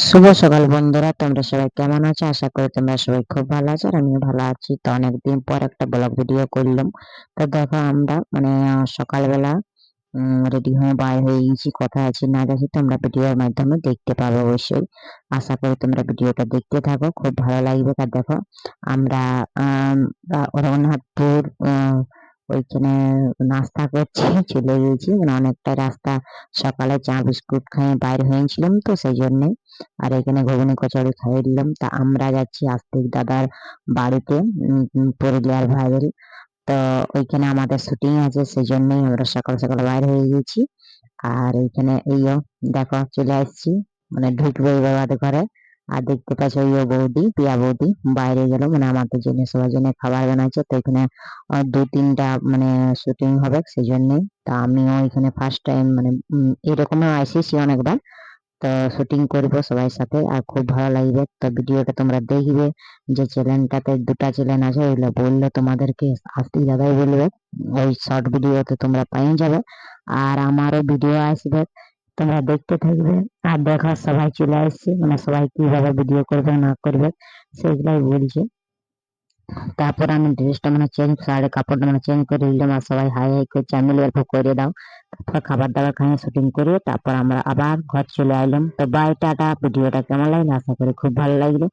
শুভ সকাল বন্ধুরা, তোমরা সবাই কেমন আছো? আশা করি তোমরা সবাই খুব ভালো আছো আর আমিও ভালো আছি। তো অনেকদিন পর একটা ব্লগ ভিডিও করলাম। তো দেখো আমরা সকালবেলা রেডি হয়ে বাইর হয়ে গেছি, কোথায় আছি না দেখি তোমরা ভিডিওর মাধ্যমে দেখতে পাবে অবশ্যই। আশা করি তোমরা ভিডিওটা দেখতে থাকো, খুব ভালো লাগবে। আর দেখো আমরা রঘুনাথপুর ওইখানে নাস্তা করছি, চলে গেছি, মানে অনেকটা রাস্তা। সকালে চা বিস্কুট খেয়ে বাইরে হয়েছিলাম, তো সেই জন্য। আর এখানে ঘুগনি কচুরি খাইয়ে দিলাম। তা আমরা যাচ্ছি আস্তিক দাদার বাড়িতে, পুরুলিয়ার ভাইয়ের। তো ওইখানে আমাদের শুটিং আছে, সেই জন্যই আমরা সকাল সকাল বাইর হয়ে গেছি। আর এইখানে দেখো চলে আসছি, মানে ঢুকবো এবার আমাদের ঘরে। আর দেখতে পাচ্ছি বৌদি, পিয়া বৌদি বাইরে গেল, মানে আমাদের জন্য সবার জন্য খাবার বানাচ্ছে। তো এখানে দু তিনটা মানে শুটিং হবে, সেই জন্যই। তা আমিও এখানে ফার্স্ট টাইম, মানে এরকম আসিছি অনেকবার। তো শুটিং করবো সবার সাথে, আর খুব ভালো লাগবে। তো ভিডিওটা তোমরা দেখবে। যে চ্যানেলটাতে দুটা চ্যানেল আছে, ওইগুলো বললে তোমাদেরকে আস্তিক দাদাই বলবে, ওই শর্ট ভিডিওতে তোমরা পেয়ে যাবে। আর আমারও ভিডিও আসবে, তোমরা দেখতে থাকবে। আর দেখো সবাই চলে আসছে, মানে সবাই কিভাবে ভিডিও করবে না করবে সেগুলাই বলছে। তারপর আমি ড্রেসটা মানে চেঞ্জ, শাড়ির কাপড়টা মানে চেঞ্জ করে নিলাম, আর সবাই হাই হাই করছে, আমি বলি অল্প করে দাও। তারপর খাবার দাবার খাইয়ে শুটিং করে তারপর আমরা আবার ঘর চলে আইলাম। তো বাই টাটা। ভিডিওটা কেমন লাগলো? আশা করি খুব ভালো লাগলো।